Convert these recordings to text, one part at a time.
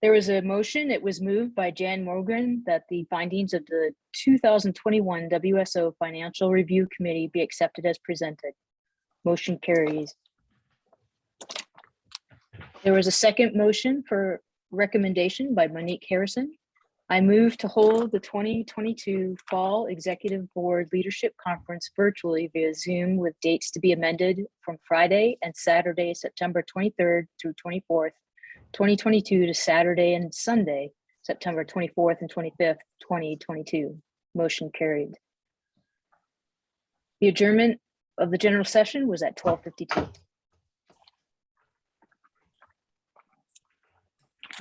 There was a motion. It was moved by Jan Morgan that the findings of the 2021 WSO Financial Review Committee be accepted as presented. Motion carries. There was a second motion for recommendation by Monique Harrison. I move to hold the 2022 Fall Executive Board Leadership Conference virtually via Zoom with dates to be amended from Friday and Saturday, September 23rd through 24th, 2022 to Saturday and Sunday, September 24th and 25th, 2022. Motion carried. The adjournment of the general session was at 12:52.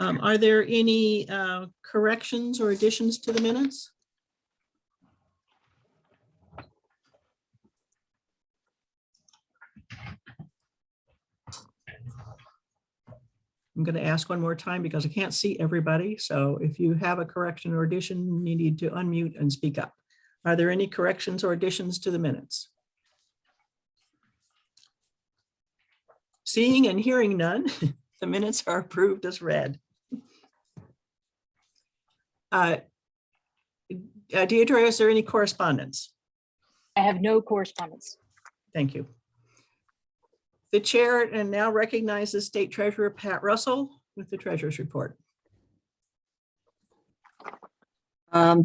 Are there any corrections or additions to the minutes? I'm going to ask one more time because I can't see everybody. So if you have a correction or addition, you need to unmute and speak up. Are there any corrections or additions to the minutes? Seeing and hearing none, the minutes are approved as read. Deidre, is there any correspondence? I have no correspondence. Thank you. The chair and now recognizes State Treasurer Pat Russell with the Treasurer's report. I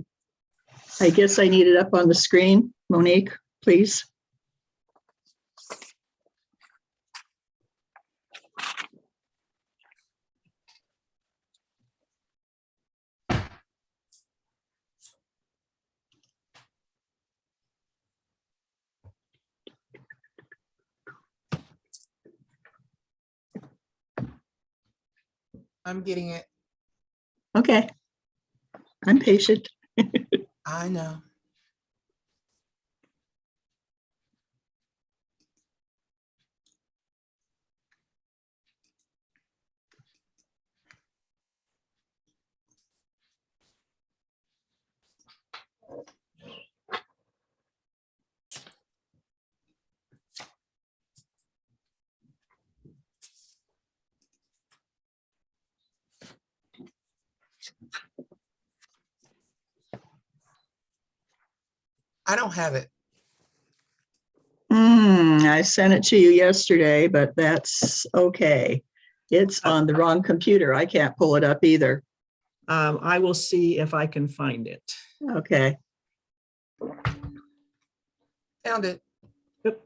guess I need it up on the screen. Monique, please. I'm getting it. Okay. I'm patient. I know. I don't have it. I sent it to you yesterday, but that's okay. It's on the wrong computer. I can't pull it up either. I will see if I can find it. Okay. Found it. Good.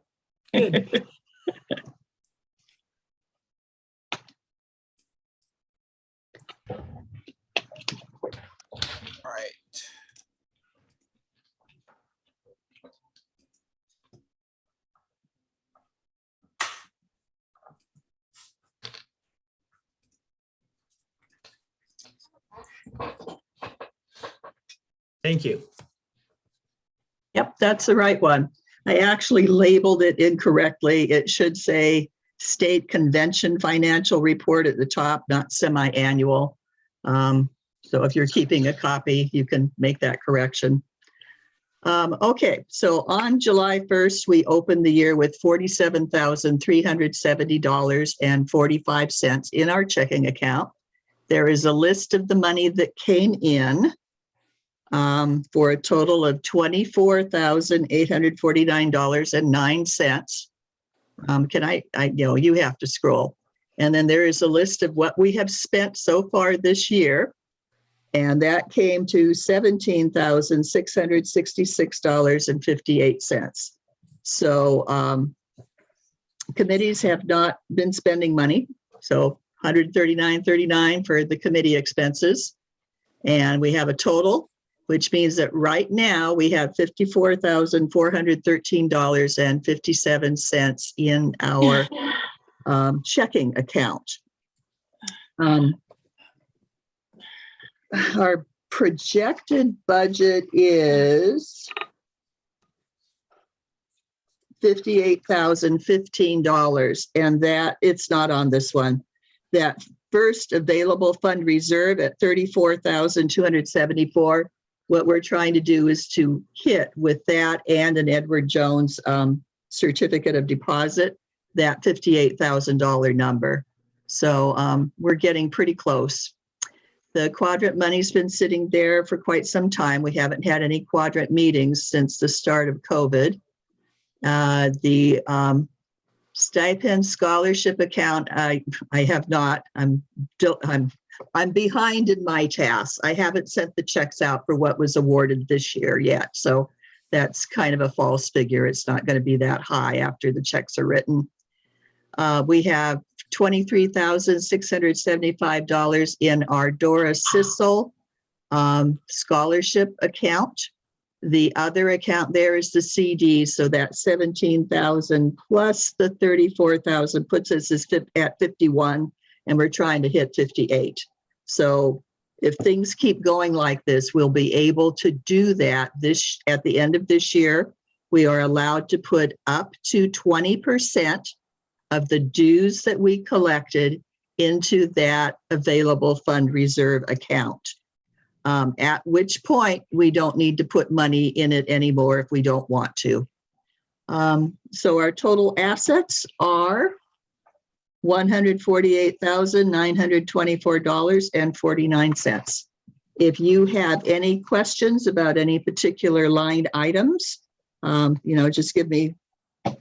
All right. Thank you. Yep, that's the right one. I actually labeled it incorrectly. It should say State Convention Financial Report at the top, not semi-annual. So if you're keeping a copy, you can make that correction. Okay, so on July 1st, we opened the year with $47,370.45 in our checking account. There is a list of the money that came in for a total of $24,849.09. You have to scroll. And then there is a list of what we have spent so far this year. And that came to $17,666.58. So committees have not been spending money. So $139.39 for the committee expenses. And we have a total, which means that right now we have $54,413.57 in our checking account. Our projected budget is $58,015, and that it's not on this one. That first available fund reserve at $34,274. What we're trying to do is to hit with that and an Edward Jones certificate of deposit. that $58,000 number. So we're getting pretty close. The quadrant money's been sitting there for quite some time. We haven't had any quadrant meetings since the start of COVID. The stipend scholarship account, I have not. I'm behind in my tasks. I haven't sent the checks out for what was awarded this year yet. So that's kind of a false figure. It's not going to be that high after the checks are written. We have $23,675 in our Dora Sissel scholarship account. The other account there is the CD, so that 17,000 plus the 34,000 puts us at 51, and we're trying to hit 58. So if things keep going like this, we'll be able to do that at the end of this year. We are allowed to put up to 20% of the dues that we collected into that available fund reserve account. At which point we don't need to put money in it anymore if we don't want to. So our total assets are $148,924.49. If you have any questions about any particular line items, just give me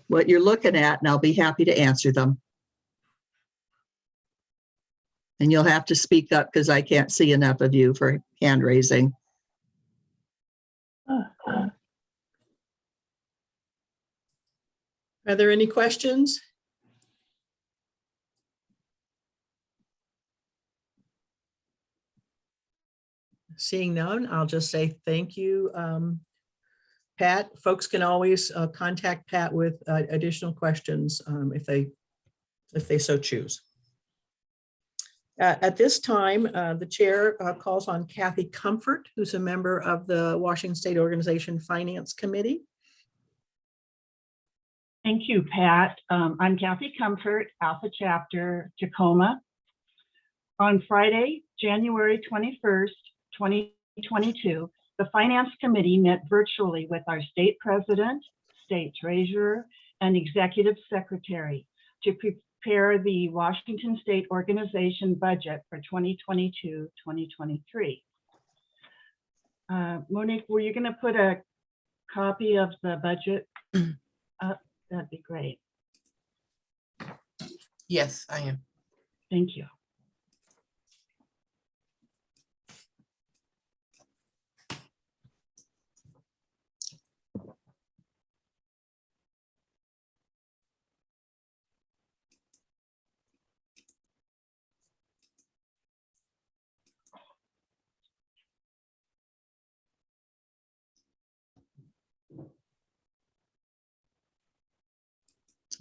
what you're looking at and I'll be happy to answer them. And you'll have to speak up because I can't see enough of you for hand raising. Are there any questions? Seeing none, I'll just say thank you, Pat. Folks can always contact Pat with additional questions if they so choose. At this time, the chair calls on Kathy Comfort, who's a member of the Washington State Organization Finance Committee. Thank you, Pat. I'm Kathy Comfort, Alpha Chapter, Tacoma. On Friday, January 21st, 2022, the Finance Committee met virtually with our state president, state treasurer, and executive secretary to prepare the Washington State Organization budget for 2022-2023. Monique, were you going to put a copy of the budget up? That'd be great. Yes, I am. Thank you.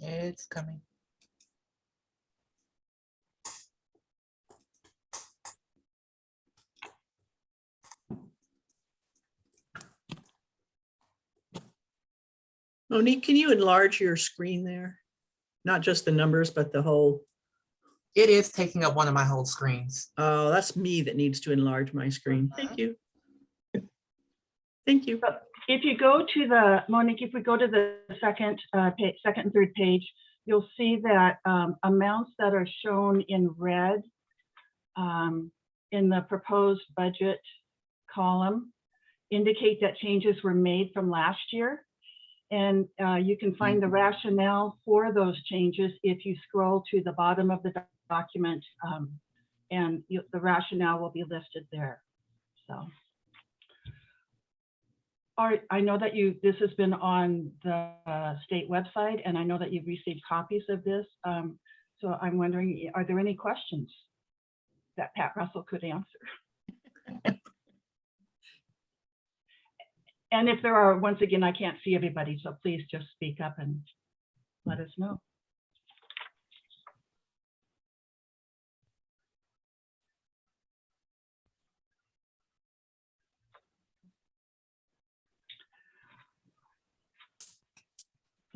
It's coming. Monique, can you enlarge your screen there? Not just the numbers, but the whole. It is taking up one of my whole screens. Oh, that's me that needs to enlarge my screen. Thank you. Thank you. If you go to the, Monique, if we go to the second and third page, you'll see that amounts that are shown in red in the proposed budget column indicate that changes were made from last year. And you can find the rationale for those changes if you scroll to the bottom of the document, and the rationale will be listed there. So. All right, I know that this has been on the state website, and I know that you've received copies of this. So I'm wondering, are there any questions that Pat Russell could answer? And if there are, once again, I can't see everybody, so please just speak up and let us know.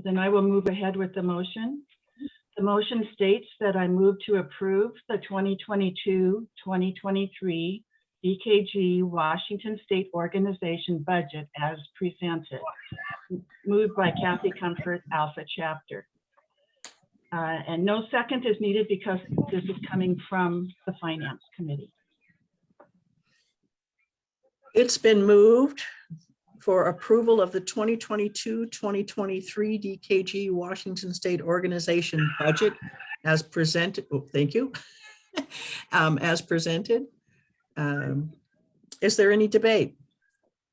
Then I will move ahead with the motion. The motion states that I move to approve the 2022-2023 BKG Washington State Organization budget as presented. Moved by Kathy Comfort, Alpha Chapter. And no second is needed because this is coming from the Finance Committee. It's been moved for approval of the 2022-2023 DKG Washington State Organization budget as presented. Oh, thank you. As presented. Is there any debate?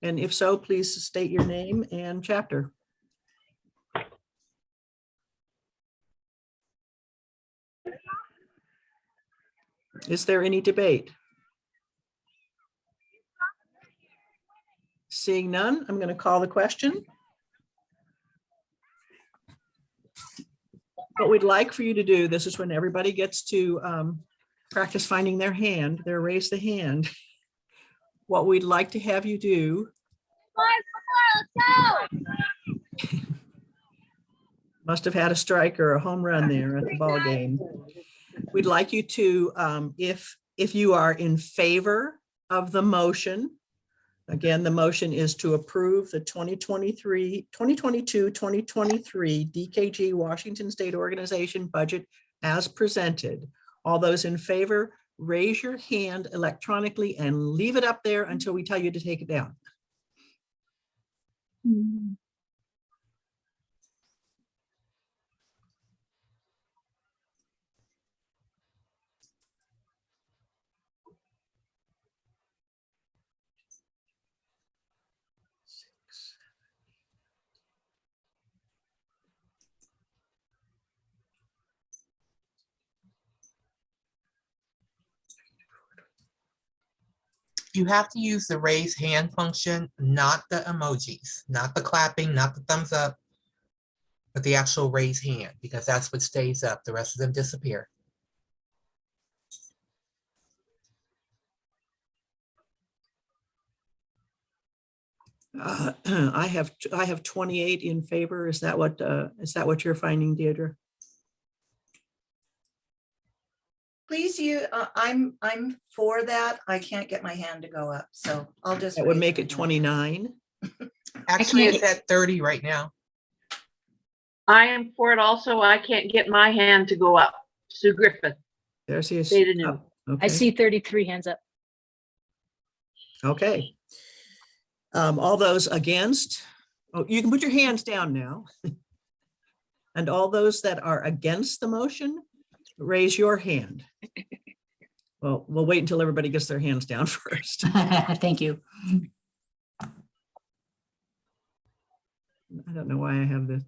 And if so, please state your name and chapter. Is there any debate? Seeing none, I'm going to call the question. What we'd like for you to do, this is when everybody gets to practice finding their hand, their raise the hand. What we'd like to have you do. Must have had a strike or a home run there at the ball game. We'd like you to, if you are in favor of the motion, again, the motion is to approve the 2022-2023 DKG Washington State Organization budget as presented. All those in favor, raise your hand electronically and leave it up there until we tell you to take it down. You have to use the raise hand function, not the emojis, not the clapping, not the thumbs up, but the actual raise hand, because that's what stays up. The rest of them disappear. I have 28 in favor. Is that what you're finding, Deirdre? Please, I'm for that. I can't get my hand to go up, so I'll just. That would raise make my it hand. 29. Actually, can't- it's at 30 right now. I am for it also. I can't get my hand to go up. Sue Griffith. There's his. Data new. oh, I okay. see 33 hands up. Okay. All those against, oh, you can put your hands down now. And all those that are against the motion, raise your hand. Well, we'll wait until everybody gets their hands down first. Thank you. I don't know why I have this.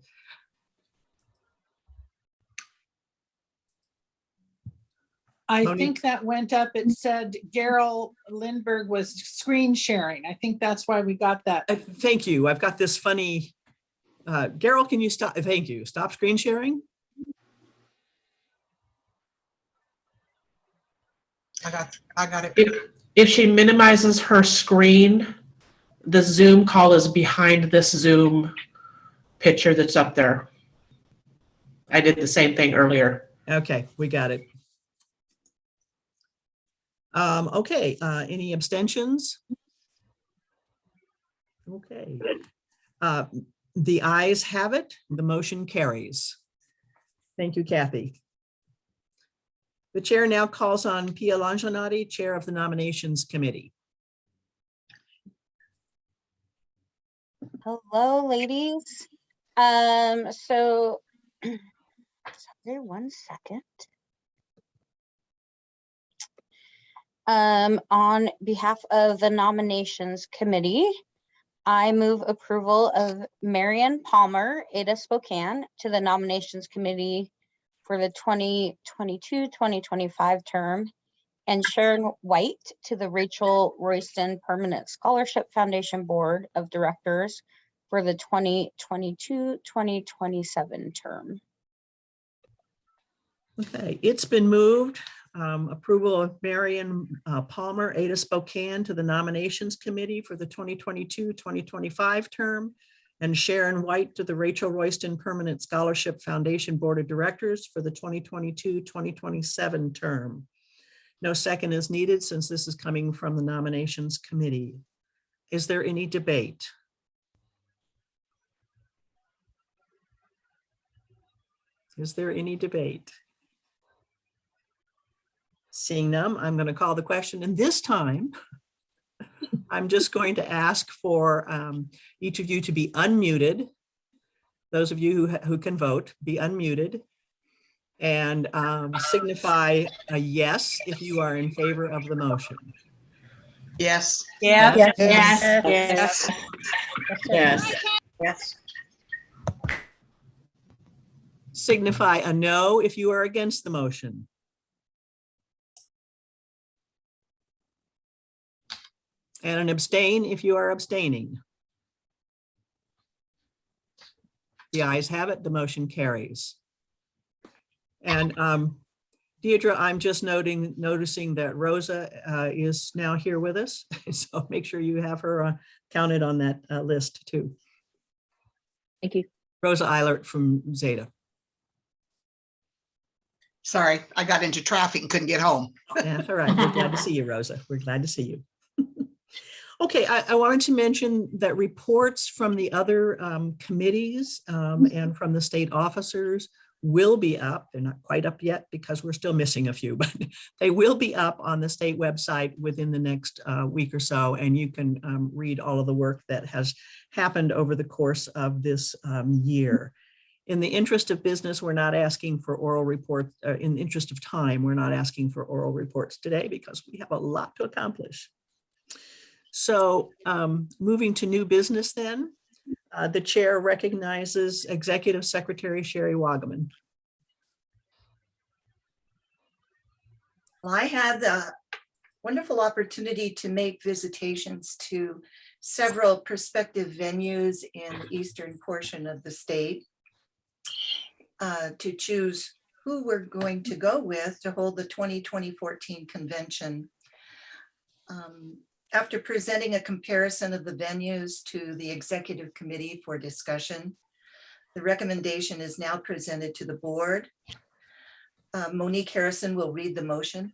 I Monique? think that went up. It said Gerald Lindbergh was screen sharing. I think that's why we got that. Thank you. I've got this funny, Gerald, can you stop? Thank you. Stop screen sharing. I got it. If she minimizes her screen, the Zoom call is behind this Zoom picture that's up there. I did the same thing earlier. Okay, we got it. Okay, any abstentions? Okay. The ayes have it. The motion carries. Thank you, Kathy. The chair now calls on Pia Lanjanati, Chair of the Nominations Committee. Hello, ladies. Sorry, 1 second. On behalf of the Nominations Committee, I move approval of Marion Palmer, Ada Spokane, to the Nominations Committee for the 2022-2025 term, and Sharon White to the Rachel Royston Permanent Scholarship Foundation Board of Directors for the 2022-2027 term. Okay, it's been moved. Approval of Marion Palmer, Ada Spokane to the Nominations Committee for the 2022-2025 term, and Sharon White to the Rachel Royston Permanent Scholarship Foundation Board of Directors for the 2022-2027 term. No second is needed since this is coming from the Nominations Committee. Is there any debate? Is there any debate? Seeing none, I'm going to call the question, and this time I'm just going to ask for each of you to be unmuted. Those of you who can vote, be unmuted, and signify a yes if you are in favor of the motion. Yes. Yes. Yes. Yes. Yes. Yes. Signify a no if you are against the motion. And an abstain if you are abstaining. The ayes have it, the motion carries. And Deirdre, I'm just noticing that Rosa is now here with us. So make sure you have her counted on that list too. Thank you. Rosa Eilert from Zeta. Sorry, I got into traffic and couldn't get home. Yeah, all right. We're glad to see you, Rosa. We're glad to see you. Okay, I wanted to mention that reports from the other committees and from the state officers will be up. They're not quite up yet because we're still missing a few, but they will be up on the state website within the next week or so. And you can read all of the work that has happened over the course of this year. In the interest of business, we're not asking for oral reports. In the interest of time, we're not asking for oral reports today because we have a lot to accomplish. So moving to new business then, the chair recognizes Executive Secretary Sherry Wagaman. Well, I had the wonderful opportunity to make visitations to several prospective venues in the eastern portion of the state to choose who we're going to go with to hold the 2014 convention. After presenting a comparison of the venues to the executive committee for discussion, the recommendation is now presented to the board. Monique Harrison will read the motion.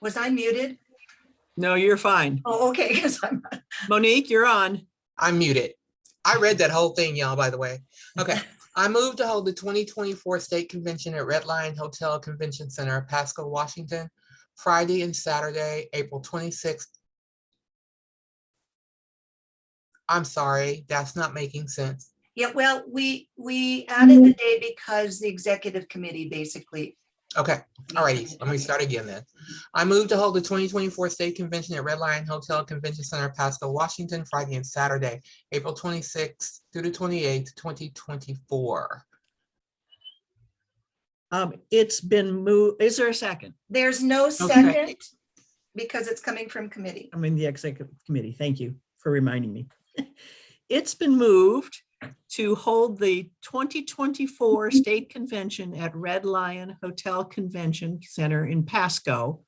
Was I muted? No, you're fine. Oh, okay, because I'm Monique, you're on. I'm muted. I read that whole thing, y'all, by the way. Okay. I move to hold the 2024 State Convention at Red Lion Hotel Convention Center, Pasco, Washington, Friday and Saturday, April 26th. I'm sorry, that's not making sense. Yeah, well, we added the day because the executive committee basically. Okay, all righty, let me start again then. I move to hold the 2024 State Convention at Red Lion Hotel Convention Center, Pasco, Washington, Friday and Saturday, April 26th through the 28th, 2024. It's been moved. Is there a second? There's no second because it's coming from committee. I'm in the executive committee. Thank you for reminding me. It's been moved to hold the 2024 State Convention at Red Lion Hotel Convention Center in Pasco,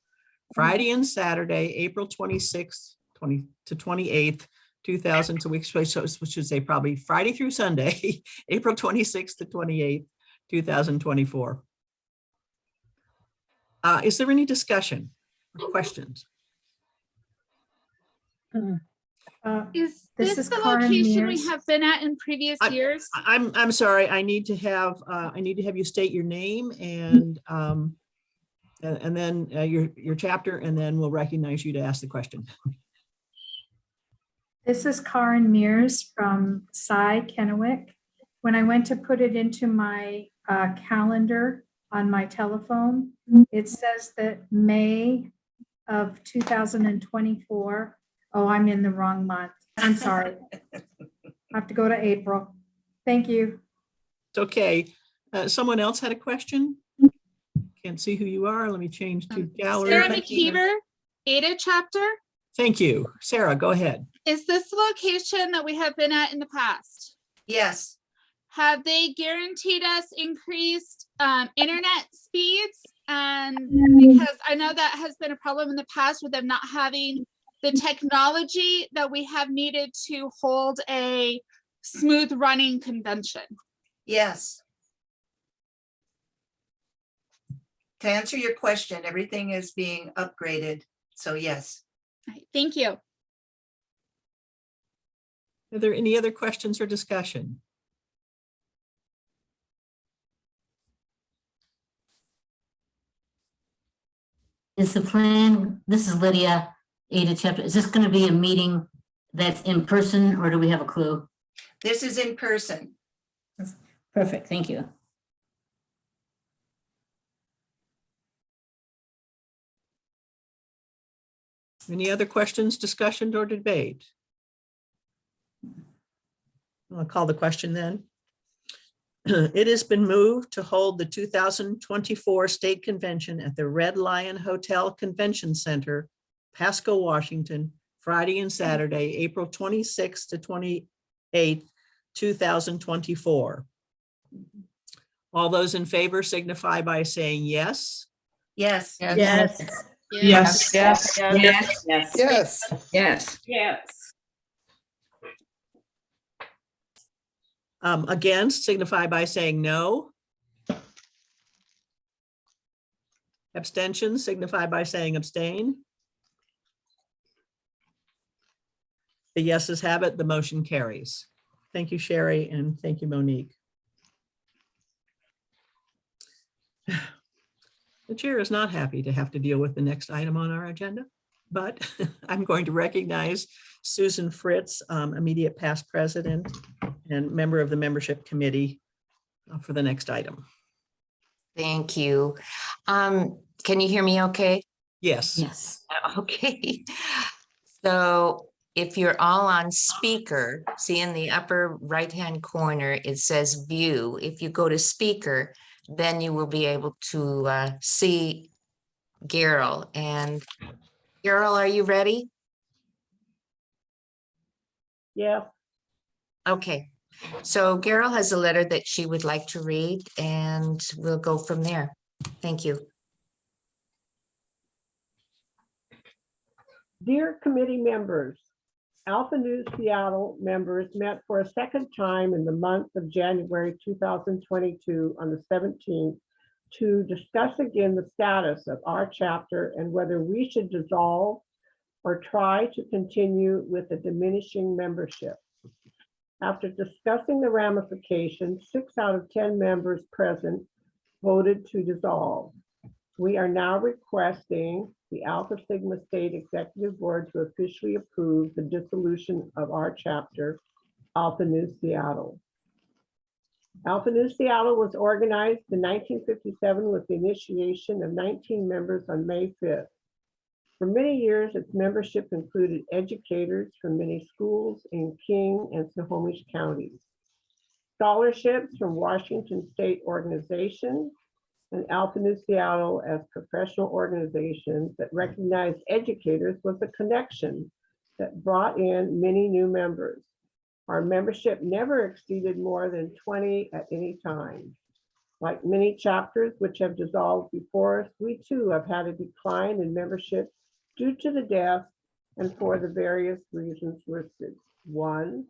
Friday and Saturday, April 26th to 28th, 2000. So we should say probably Friday through Sunday, April 26th to 28th, 2024. Is there any discussion or questions? Is This this is the Karen location we Mears. have been at in previous years? I'm sorry. I need to have you state your name and then your chapter, and then we'll recognize you to ask the question. This is Karen Mears from Cy Kennewick. When I went to put it into my calendar on my telephone, it says that May of 2024. Oh, I'm in the wrong month. I'm sorry. I have to go to April. Thank you. It's okay. Someone else had a question? Can't see who you are. Let me change to gallery. Sarah McKeever, Ada chapter. Thank you. Sarah, go ahead. Is this the location that we have been at in the past? Yes. Have they guaranteed us increased internet speeds? And because I know that has been a problem in the past with them not having the technology that we have needed to hold a smooth running convention. Yes. To answer your question, everything is being upgraded. So yes. All right, thank you. Are there any other questions or discussion? Is the plan, this is Lydia, Ada chapter, is this going to be a meeting that's in person or do we have a clue? This is in person. Perfect, thank you. Any other questions, discussion, or debate? I'll call the question then. It has been moved to hold the 2024 State Convention at the Red Lion Hotel Convention Center, Pasco, Washington, Friday and Saturday, April 26th to 28th, 2024. All those in favor signify by saying yes. Yes. Yes. Yes. Yes. Yes. Yes. Yes. Yes. Against signify by saying no. Abstention signify by saying abstain. The yeses have it, the motion carries. Thank you, Sherry, and thank you, Monique. The chair is not happy to have to deal with the next item on our agenda, but I'm going to recognize Susan Fritz, immediate past president and member of the membership committee for the next item. Thank you. Can you hear me okay? Yes. Yes. Okay. So if you're all on speaker, see in the upper right-hand corner, it says view. If you go to speaker, then you will be able to see Gerald. And Gerald, are you ready? Yeah. Okay. So Gerald has a letter that she would like to read and we'll go from there. Thank you. Dear committee members, Alpha News Seattle members met for a second time in the month of January 2022 on the 17th to discuss again the status of our chapter and whether we should dissolve or try to continue with a diminishing membership. After discussing the ramifications, 6 out of 10 members present voted to dissolve. We are now requesting the Alpha Sigma State Executive Board to officially approve the dissolution of our chapter, Alpha News Seattle. Alpha News Seattle was organized in 1957 with the initiation of 19 members on May 5th. For many years, its membership included educators from many schools in King and Snohomish counties, scholarships from Washington state organizations, and Alpha News Seattle as professional organizations that recognized educators was a connection that brought in many new members. Our membership never exceeded more than 20 at any time. Like many chapters which have dissolved before us, we too have had a decline in membership due to the death and for the various reasons listed. 1,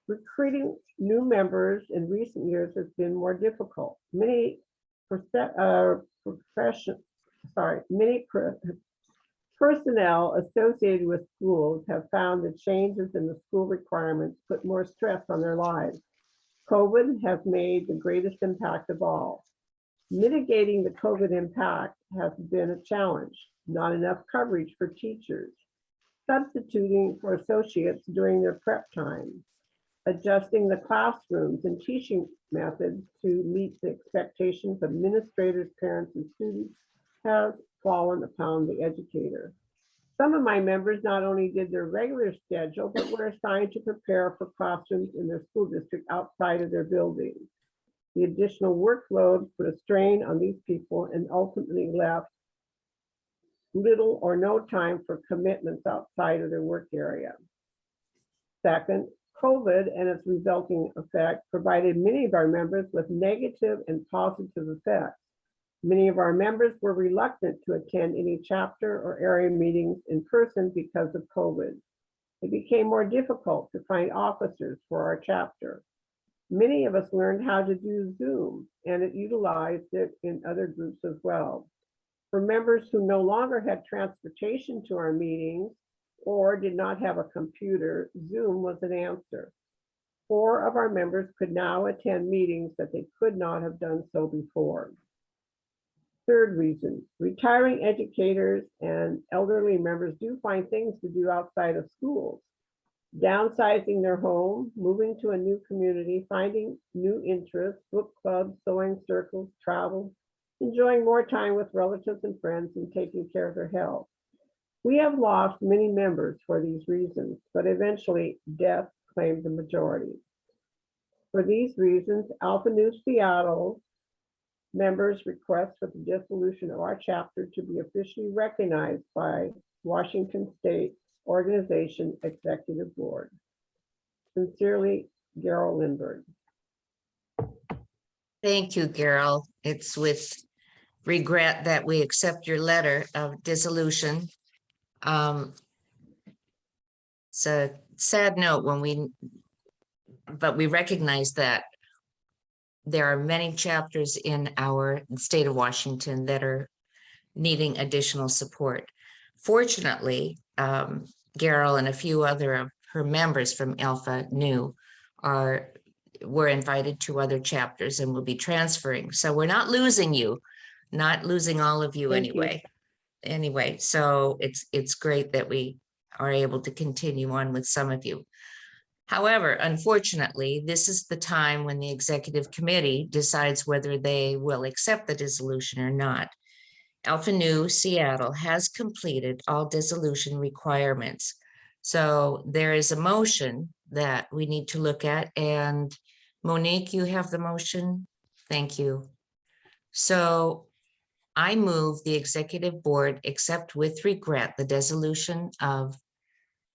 recruiting new members in recent years has been more difficult. Many personnel associated with schools have found that changes in the school requirements put more stress on their lives. COVID has made the greatest impact of all. Mitigating the COVID impact has been a challenge. Not enough coverage for teachers, substituting for associates during their prep time, adjusting the classrooms and teaching methods to meet the expectations of administrators, parents, and students has fallen upon the educator. Some of my members not only did their regular schedule, but were assigned to prepare for classrooms in their school district outside of their buildings. The additional workload put a strain on these people and ultimately left little or no time for commitments outside of their work area. Second, COVID and its resulting effect provided many of our members with negative and positive effects. Many of our members were reluctant to attend any chapter or area meetings in person because of COVID. It became more difficult to find officers for our chapter. Many of us learned how to do Zoom and utilized it in other groups as well. For members who no longer had transportation to our meetings or did not have a computer, Zoom was an answer. 4 of our members could now attend meetings that they could not have done so before. Third reason, retiring educators and elderly members do find things to do outside of schools. Downsizing their home, moving to a new community, finding new interests, book clubs, sewing circles, travel, enjoying more time with relatives and friends, and taking care of their health. We have lost many members for these reasons, but eventually death claimed the majority. For these reasons, Alpha Nu Seattle members request for the dissolution of our chapter to be officially recognized by Washington State Organization Executive Board. Sincerely, Gerald Lindberg. Thank you, Carol. It's with regret that we accept your letter of dissolution. It's a sad note but we recognize that there are many chapters in our state of Washington that are needing additional support. Fortunately, Carol and a few other of her members from Alpha Nu were invited to other chapters and will be transferring. So we're not losing you, not losing all of you Thank you. anyway. Anyway, so it's great that we are able to continue on with some of you. However, unfortunately, this is the time when the executive committee decides whether they will accept the dissolution or not. Alpha Nu Seattle has completed all dissolution requirements. So there is a motion that we need to look at, and Monique, you have the motion. Thank you. So I move the executive board accept with regret the dissolution of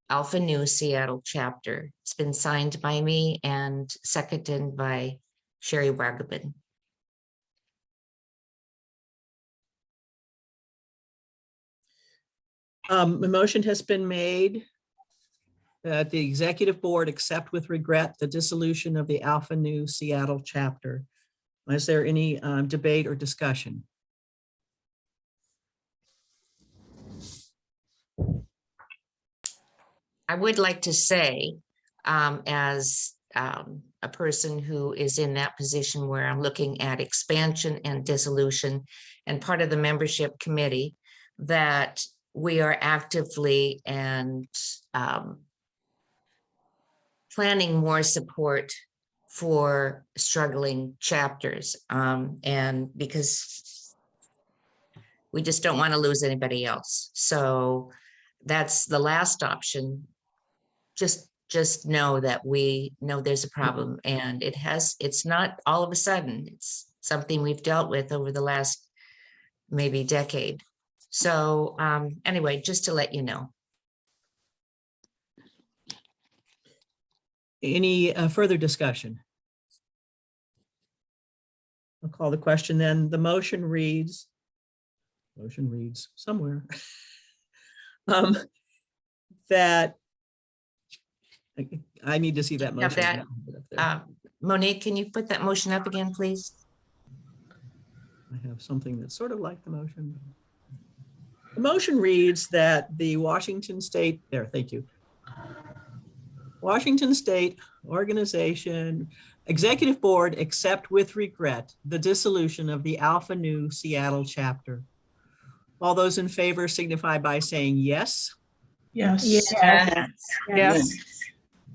Alpha Nu Seattle chapter. It's been signed by me and seconded by Sherry Wagaman. The motion has been made that the executive board accept with regret the dissolution of the Alpha Nu Seattle chapter. Is there any debate or discussion? I would like to say, as a person who is in that position where I'm looking at expansion and dissolution and part of the membership committee, that we are actively and planning more support for struggling chapters. And because we just don't want to lose anybody else. So that's the last option. Just know that we know there's a problem, and it's not all of a sudden, it's something we've dealt with over the last maybe decade. So anyway, just to let you know. Any further discussion? I'll call the question then. The motion reads somewhere that I need to see that Have motion. that, Monique, can you put that motion up again, please? I have something that's sort of like the motion. The motion reads that the Washington State, thank you. Washington State Organization Executive Board accept with regret the dissolution of the Alpha Nu Seattle chapter. All those in favor signify by saying yes. Yes. Yes. Yes.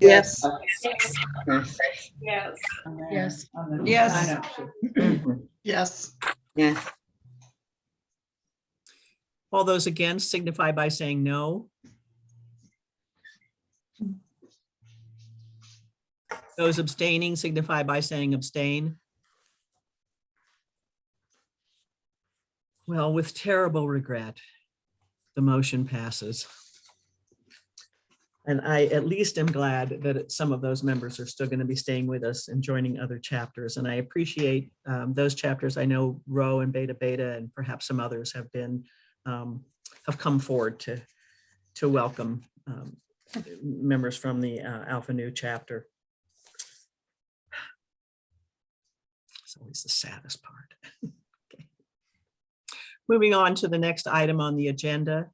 Yes. Yes. Yes. Yes. Yes. All those against signify by saying no. Those abstaining signify by saying abstain. Well, with terrible regret, the motion passes. And I at least am glad that some of those members are still going to be staying with us and joining other chapters. And I appreciate those chapters. I know Rho and Beta Beta and perhaps some others have come forward to welcome members from the Alpha Nu chapter. It's always the saddest part. Okay. Moving on to the next item on the agenda.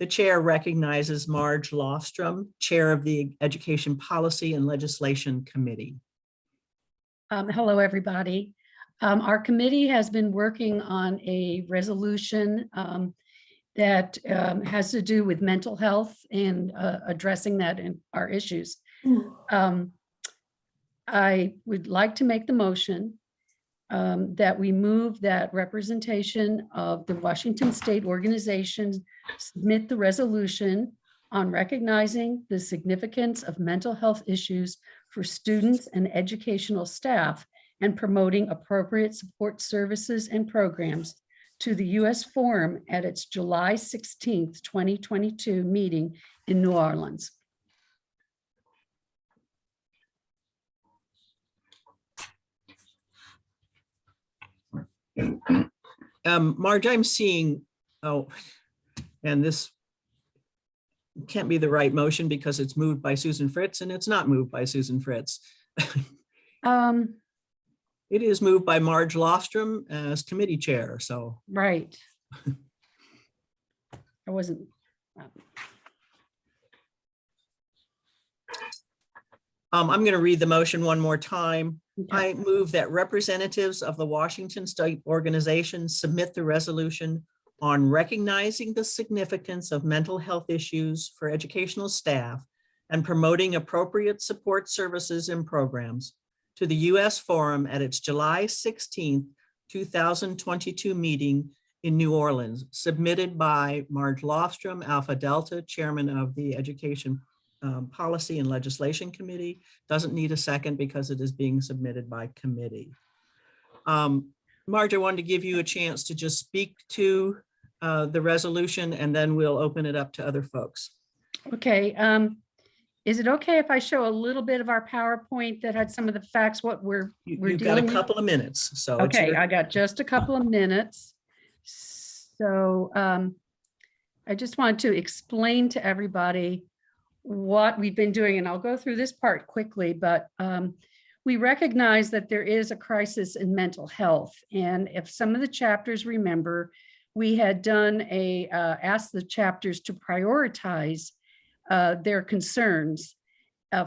The chair recognizes Marge Lofstrom, Chair of the Education Policy and Legislation Committee. Hello, everybody. Our committee has been working on a resolution that has to do with mental health and addressing that in our issues. I would like to make the motion that we move that representation of the Washington State organization submit the resolution on recognizing the significance of mental health issues for students and educational staff and promoting appropriate support services and programs to the U.S. Forum at its July 16th, 2022 meeting in New Orleans. Marge, I'm seeing, and this can't be the right motion because it's moved by Susan Fritz and it's not moved by Susan Fritz. It is moved by Marge Lofstrom as committee chair, so. Right. I wasn't. I'm going to read the motion one more time. Okay. I move that representatives of the Washington State organization submit the resolution on recognizing the significance of mental health issues for educational staff and promoting appropriate support services and programs to the U.S. Forum at its July 16th, 2022 meeting in New Orleans, submitted by Marge Lofstrom, Alpha Delta, Chairman of the Education Policy and Legislation Committee. Doesn't need a second because it is being submitted by committee. Marge, I wanted to give you a chance to just speak to the resolution and then we'll open it up to other folks. Okay. Is it okay if I show a little bit of our PowerPoint that had some of the facts, what we're You've got a dealing with? couple of minutes, so. it's Okay, your- I got just a couple of minutes. So I just want to explain to everybody what we've been doing, and I'll go through this part quickly, but we recognize that there is a crisis in mental health. And if some of the chapters remember, we had done asked the chapters to prioritize their concerns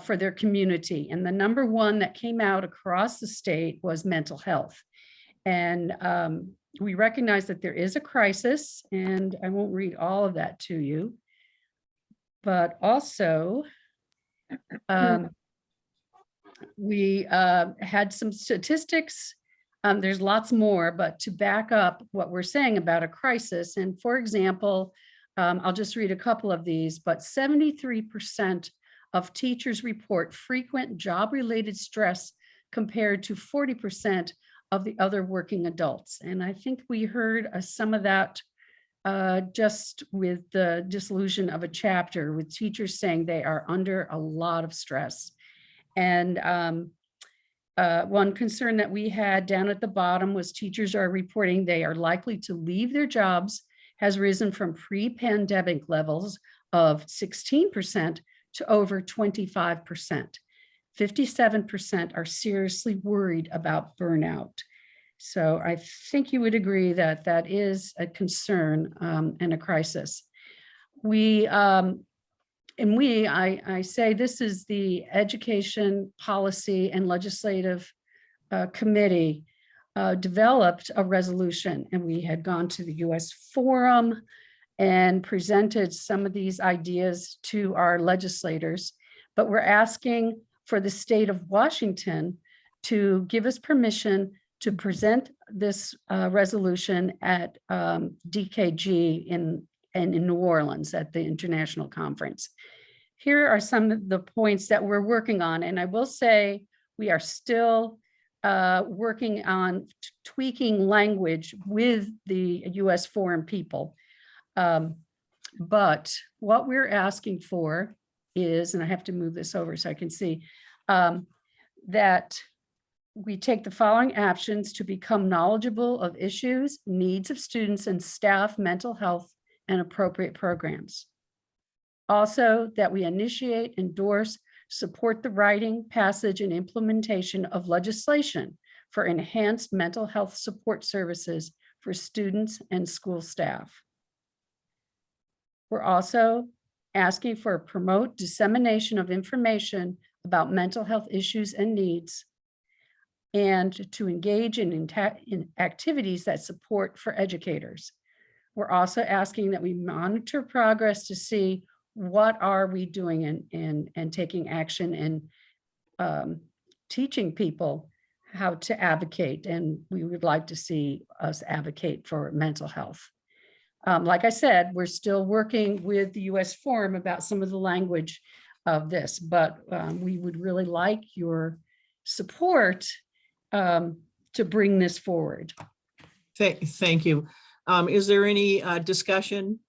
for their community. And the number one that came out across the state was mental health. And we recognize that there is a crisis, and I won't read all of that to you, but also we had some statistics. There's lots more, but to back up what we're saying about a crisis. And for example, I'll just read a couple of these, but 73% of teachers report frequent job-related stress compared to 40% of the other working adults. And I think we heard some of that just with the dissolution of a chapter, with teachers saying they are under a lot of stress. And one concern that we had down at the bottom was teachers are reporting they are likely to leave their jobs has risen from pre-pandemic levels of 16% to over 25%. 57% are seriously worried about burnout. So I think you would agree that that is a concern and a crisis. I say this is the Education Policy and Legislative Committee developed a resolution, and we had gone to the U.S. Forum and presented some of these ideas to our legislators, but we're asking for the state of Washington to give us permission to present this resolution at DKG in New Orleans at the international conference. Here are some of the points that we're working on, and I will say we are still working on tweaking language with the U.S. Forum people. But what we're asking for is, and I have to move this over so I can see, that we take the following actions to become knowledgeable of issues, needs of students and staff, mental health, and appropriate programs. Also, that we initiate, endorse, support the writing, passage, and implementation of legislation for enhanced mental health support services for students and school staff. We're also asking for promote dissemination of information about mental health issues and needs, and to engage in activities that support for educators. We're also asking that we monitor progress to see what are we doing and taking action and teaching people how to advocate. And we would like to see us advocate for mental health. Like I said, we're still working with the US Forum about some of the language of this, but we would really like your support to bring this forward. Thank you. Is there any discussion?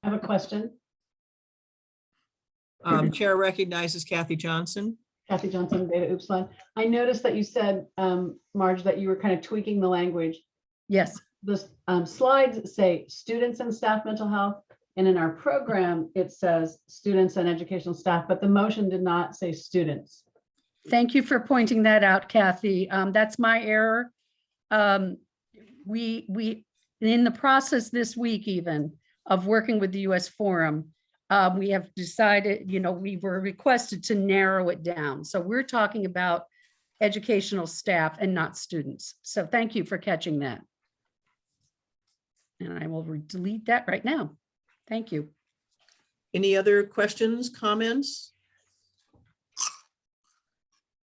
I have a question. Chair recognizes Kathy Johnson. Kathy Johnson, Beta Upsilon. I noticed that you said, Marge, that you were kind of tweaking the language. Yes. The slides say students and staff mental health. And in our program, it says students and educational staff, but the motion did not say students. Thank you for pointing that out, Kathy. That's my error. We in the process this week even of working with the US Forum, we have decided, we were requested to narrow it down. So we're talking about educational staff and not students. So thank you for catching that. And I will delete that right now. Thank you. Any other questions, comments?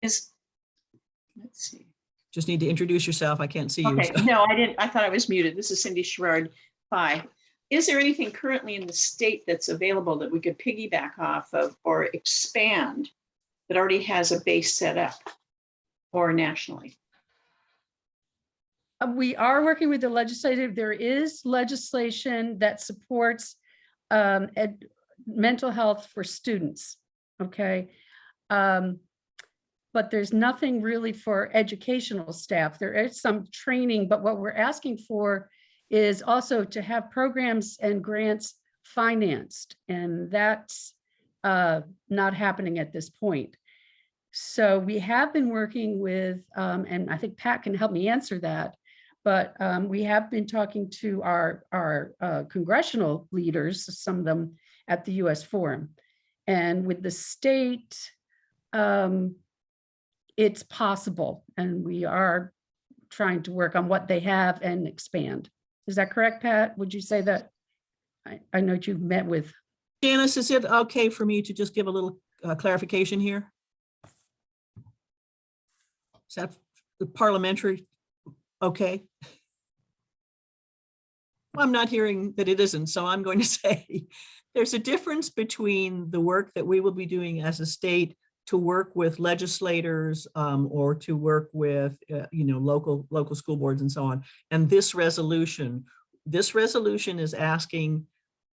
Let's see. Just need to introduce yourself. I can't see you. Okay, so. no, I didn't. I thought I was muted. This is Cindy Sherrard. Hi. Is there anything currently in the state that's available that we could piggyback off of or expand that already has a base set up, or nationally? We are working with the legislative. There is legislation that supports mental health for students. Okay. But there's nothing really for educational staff. There is some training, but what we're asking for is also to have programs and grants financed, and that's not happening at this point. So we have been working with, and I think Pat can help me answer that, but we have been talking to our congressional leaders, some of them at the US Forum. And with the state, it's possible, and we are trying to work on what they have and expand. Is that correct, Pat? Would you say that? I know you've met with. Janice, is it okay for me to just give a little clarification here? Is that parliamentary? Okay. Well, I'm not hearing that it isn't, so I'm going to say there's a difference between the work that we will be doing as a state to work with legislators or to work with local school boards and so on. And this resolution is asking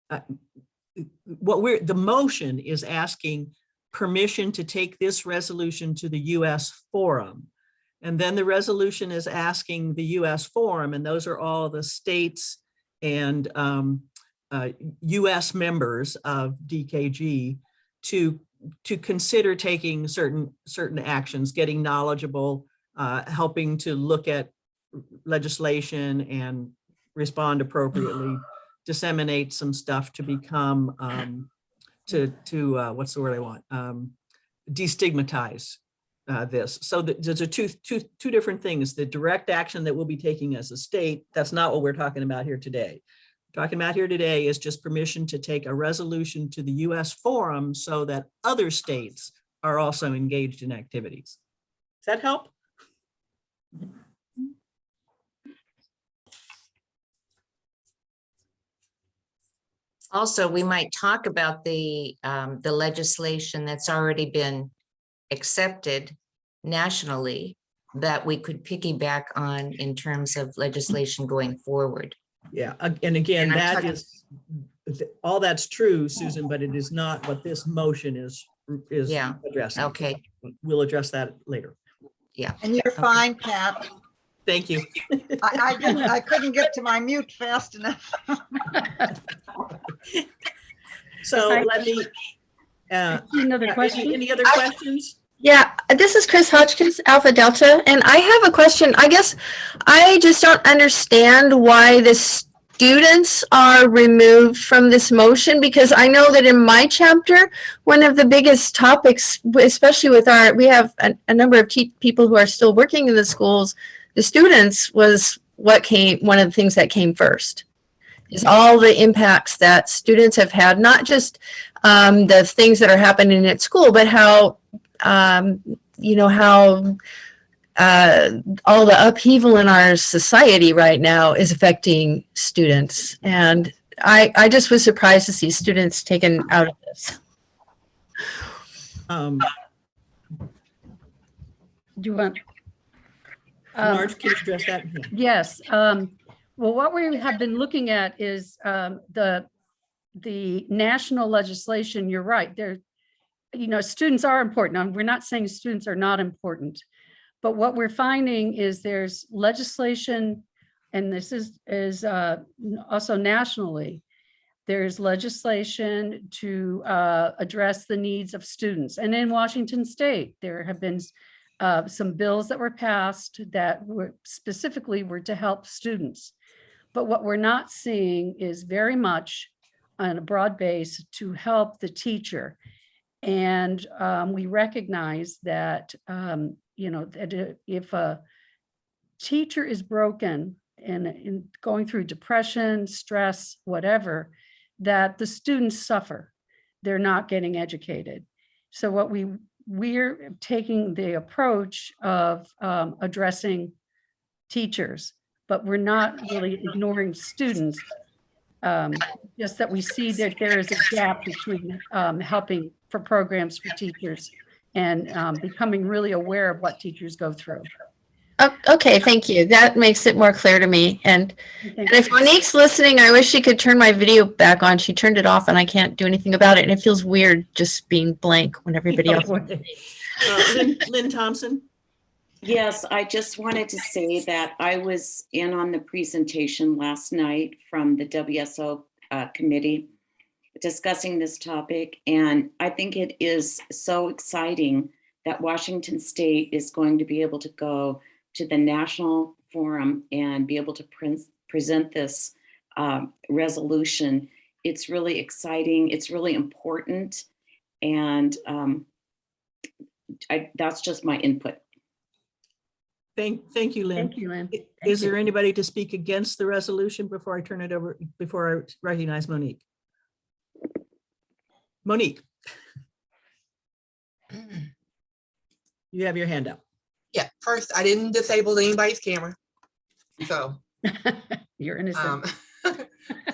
the motion is asking permission to take this resolution to the US Forum. And then the resolution is asking the US Forum, and those are all the states and US members of DKG, to consider taking certain actions, getting knowledgeable, helping to look at legislation and respond appropriately, disseminate some stuff to become what's the word I want? Destigmatize this. So there's two different things. The direct action that we'll be taking as a state, that's not what we're talking about here today. Talking about here today is just permission to take a resolution to the US Forum so that other states are also engaged in activities. Does that help? Also, we might talk about the legislation that's already been accepted nationally that we could piggyback on in terms of legislation going forward. Yeah, and again, And I'm that talking- is, all that's true, Susan, but it is not what this motion is Yeah, addressing. okay. We'll address that later. Yeah. And you're fine, Pat. Thank you. I couldn't get to my mute fast enough. So let me, Another question? any other questions? Yeah, this is Chris Hodgkins, Alpha Delta, and I have a question. I guess I just don't understand why the students are removed from this motion, because I know that in my chapter, one of the biggest topics, especially with we have a number of people who are still working in the schools, the students was one of the things that came first. Is all the impacts that students have had, not just the things that are happening at school, but how how all the upheaval in our society right now is affecting students. And I just was surprised to see students taken out of this. Do you want? Marge, can you address that? Yes. Well, what we have been looking at is the national legislation. You're right. Students are important. We're not saying students are not important, but what we're finding is there's legislation, and this is also nationally, there's legislation to address the needs of students. And in Washington State, there have been some bills that were passed that were specifically to help students. But what we're not seeing is very much on a broad base to help the teacher. And we recognize that, that if a teacher is broken and in going through depression, stress, whatever, that the students suffer. They're not getting educated. So what we're taking the approach of addressing teachers, but we're not really ignoring students. Just that we see that there is a gap between helping for programs for teachers and becoming really aware of what teachers go through. Okay, thank you. That makes it more clear to me. And if Monique's listening, I wish she could turn my video back on. She turned it off and I can't do anything about it. And it feels weird just being blank when everybody else. Lynn Thompson. Yes, I just wanted to say that I was in on the presentation last night from the WSO committee discussing this topic. And I think it is so exciting that Washington State is going to be able to go to the national forum and be able to present this resolution. It's really exciting. It's really important. And that's just my input. Thank you, Lynn. Thank you, Lynn. Is there anybody to speak against the resolution before I turn it over, before I recognize Monique? Monique. You have your hand up. Yeah, first, I didn't disable anybody's camera. So. You're innocent.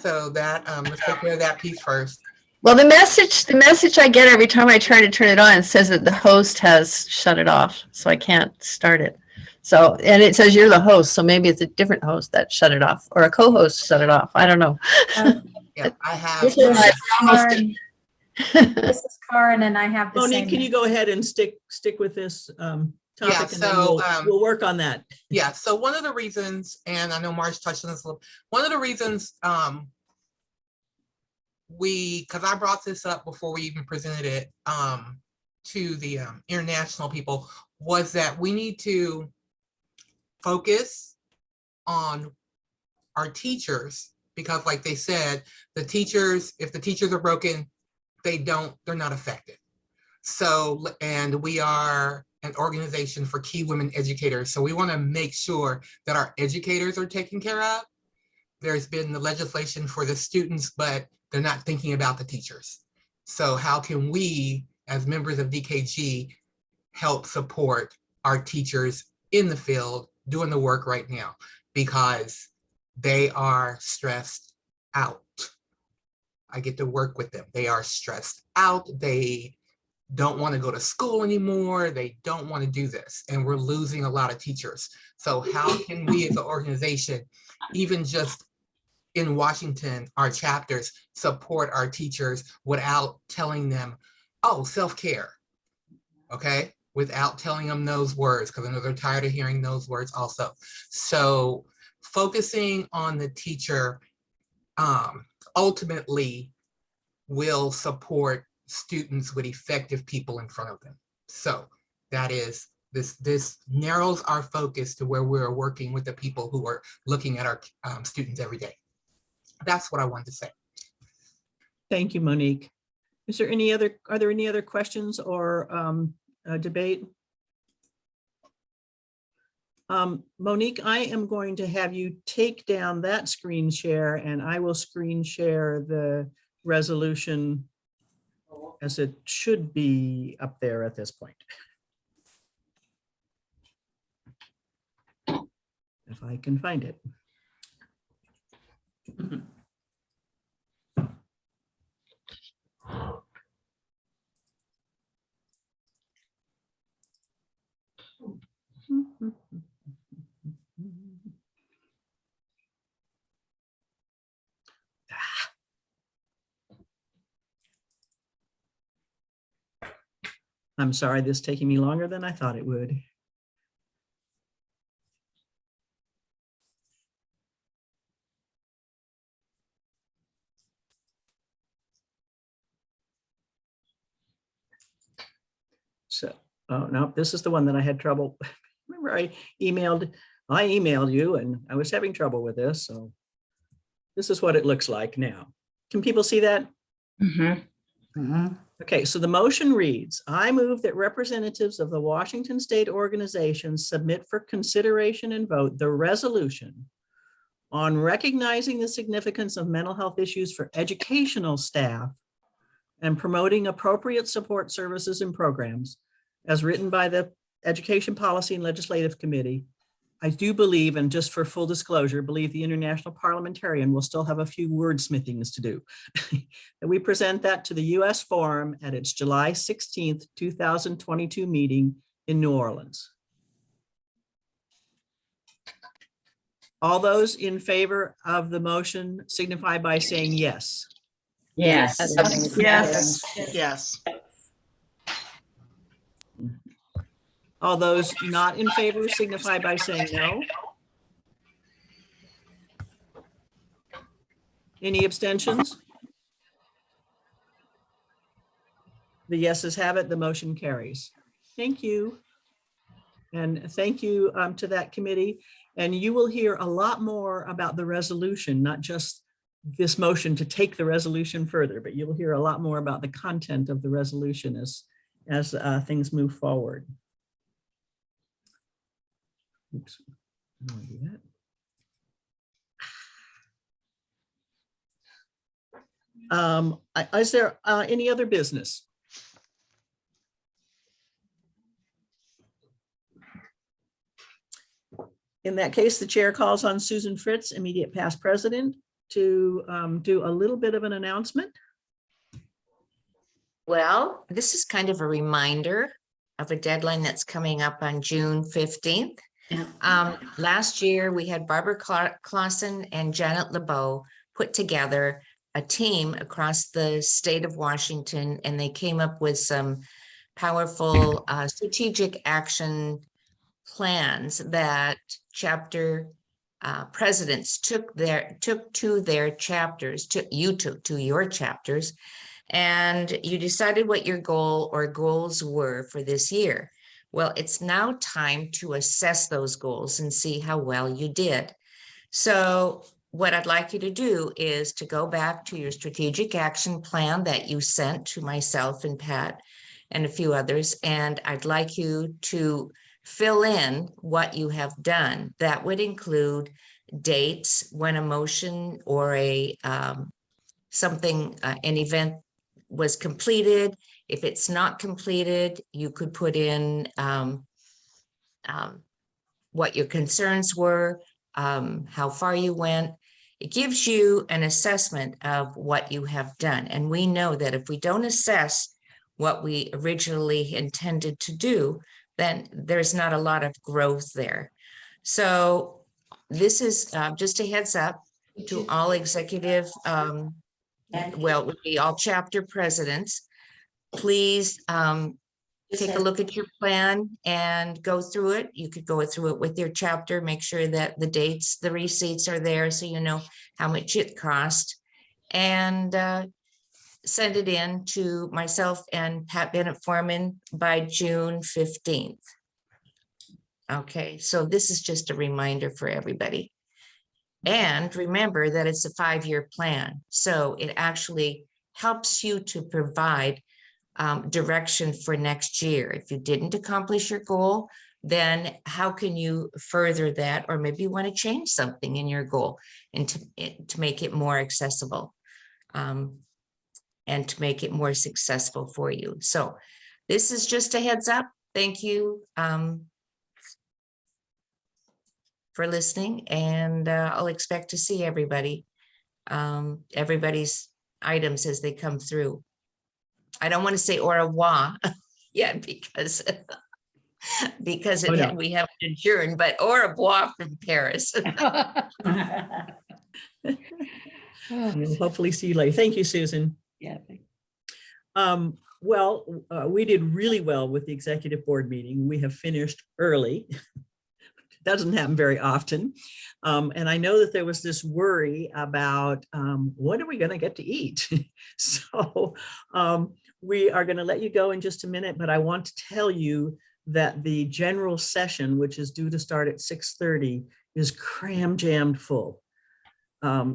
So that, let's take care of that piece first. Well, the message I get every time I try to turn it on says that the host has shut it off, so I can't start it. So, and it says you're the host, so maybe it's a different host that shut it off, or a co-host shut it off. I don't know. Yeah, I have. This is Karen, and I have the Monique, same. can you go ahead and stick with this topic, Yeah, and then so we'll work on that. Yeah, so one of the reasons, and I know Marge touched on this a little, one of the reasons because I brought this up before we even presented it to the international people, was that we need to focus on our teachers, because like they said, the teachers, if the teachers are broken, they're not effective. So, and we are an organization for key women educators. So we want to make sure that our educators are taken care of. There's been the legislation for the students, but they're not thinking about the teachers. So how can we, as members of DKG, help support our teachers in the field doing the work right now? Because they are stressed out. I get to work with them. They are stressed out. They don't want to go to school anymore. They don't want to do this. And we're losing a lot of teachers. So how can we as an organization, even just in Washington, our chapters, support our teachers without telling them, oh, self-care, okay? Without telling them those words, because I know they're tired of hearing those words also. So focusing on the teacher ultimately will support students with effective people in front of them. So That is, this narrows our focus to where we're working with the people who are looking at our students every day. That's what I wanted to say. Thank you, Monique. Are there any other questions or debate? Monique, I am going to have you take down that screen share and I will screen share the resolution as it should be up there at this point. If I can find it. I'm sorry, this is taking me longer than I thought it would. So, oh no, this is the one that I had trouble. Remember, I emailed you and I was having trouble with this. So this is what it looks like now. Can people see that? Okay, so the motion reads, I move that representatives of the Washington State organizations submit for consideration and vote the resolution on recognizing the significance of mental health issues for educational staff and promoting appropriate support services and programs as written by the Education Policy and Legislative Committee. I do believe, and just for full disclosure, believe the International Parliamentarian will still have a few wordsmithings to do. That we present that to the US Forum at its July 16th, 2022 meeting in New Orleans. All those in favor of the motion signify by saying yes. Yes. Yes. Yes. All those not in favor signify by saying no. Any abstentions? The yeses have it, the motion carries. Thank you. And thank you to that committee. And you will hear a lot more about the resolution, not just this motion to take the resolution further, but you'll hear a lot more about the content of the resolution as things move forward. Oops. I don't wanna do that. Is there any other business? In that case, the chair calls on Susan Fritz, immediate past president, to do a little bit of an announcement. Well, this is kind of a reminder of a deadline that's coming up on June 15th. Last year, we had Barbara Clausen and Janet LeBeau put together a team across the state of Washington, and they came up with some powerful strategic action plans that chapter presidents took to their chapters, you took to your chapters, and you decided what your goal or goals were for this year. Well, it's now time to assess those goals and see how well you did. So what I'd like you to do is to go back to your strategic action plan that you sent to myself and Pat and a few others, and I'd like you to fill in what you have done. That would include dates when a motion or an event was completed. If it's not completed, you could put in what your concerns were, how far you went. It gives you an assessment of what you have done. And we know that if we don't assess what we originally intended to do, then there's not a lot of growth there. So this is just a heads up to all executive, well, it would be all chapter presidents. Please take a look at your plan and go through it. You could go through it with your chapter, make sure that the dates, the receipts are there so you know how much it cost. And send it in to myself and Pat Bennett Foreman by June 15th. Okay, so this is just a reminder for everybody. And remember that it's a 5-year plan. So it actually helps you to provide direction for next year. If you didn't accomplish your goal, then how can you further that? Or maybe you want to change something in your goal and to make it more accessible and to make it more successful for you. So this is just a heads up. Thank you for listening, and I'll expect to see everybody, everybody's items as they come through. I don't want to say au revoir yet because Oh, no. we haven't adjourned, but au revoir from Paris. We'll hopefully see you later. Thank you, Susan. Yeah. Well, we did really well with the executive board meeting. We have finished early. Doesn't happen very often. And I know that there was this worry about what are we going to get to eat? So we are going to let you go in just a minute, but I want to tell you that the general session, which is due to start at 6:30, is cram jammed full.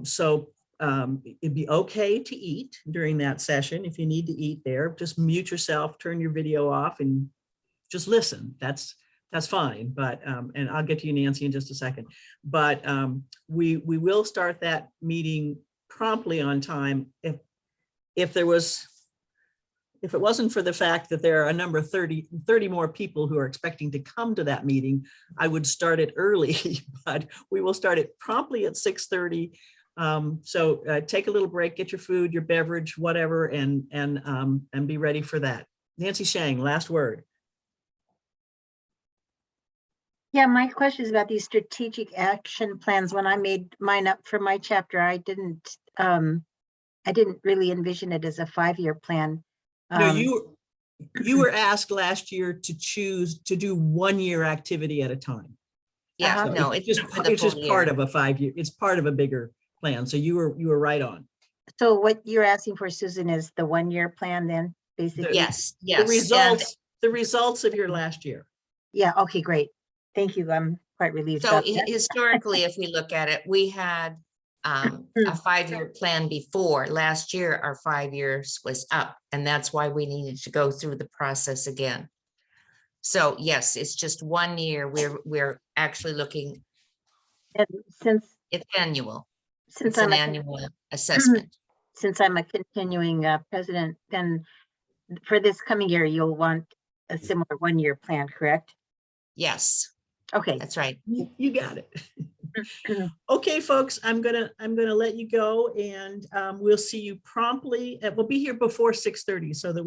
So it'd be okay to eat during that session. If you need to eat there, just mute yourself, turn your video off and just listen. That's fine. But, and I'll get to you, Nancy, in just a second. But we will start that meeting promptly on time. If it wasn't for the fact that there are a number of 30 more people who are expecting to come to that meeting, I would start it early, but we will start it promptly at 6:30. So take a little break, get your food, your beverage, whatever, and be ready for that. Nancy Shang, last word. Yeah, my question is about these strategic action plans. When I made mine up for my chapter, I didn't really envision it as a 5-year plan. No, you were asked last year to choose to do 1-year activity at a time. Yeah, So no, it's it's just part of a 5-year. It's part of a bigger plan. So you were right on. So what you're asking for, Susan, is the 1-year plan then, basically? Yes. The results of your last year. Yeah, okay, great. Thank you. I'm quite relieved. So about that. historically, if we look at it, we had a 5-year plan before. Last year, our 5 years was up, and that's why we needed to go through the process again. So yes, it's just 1 year. We're actually looking. And it's annual. Since It's an I'm annual assessment. Since I'm a continuing president, then for this coming year, you'll want a similar 1-year plan, correct? Yes. Okay. That's right. You got it. Okay, folks, I'm gonna let you go, and we'll see you promptly. We'll be here before 6:30 so that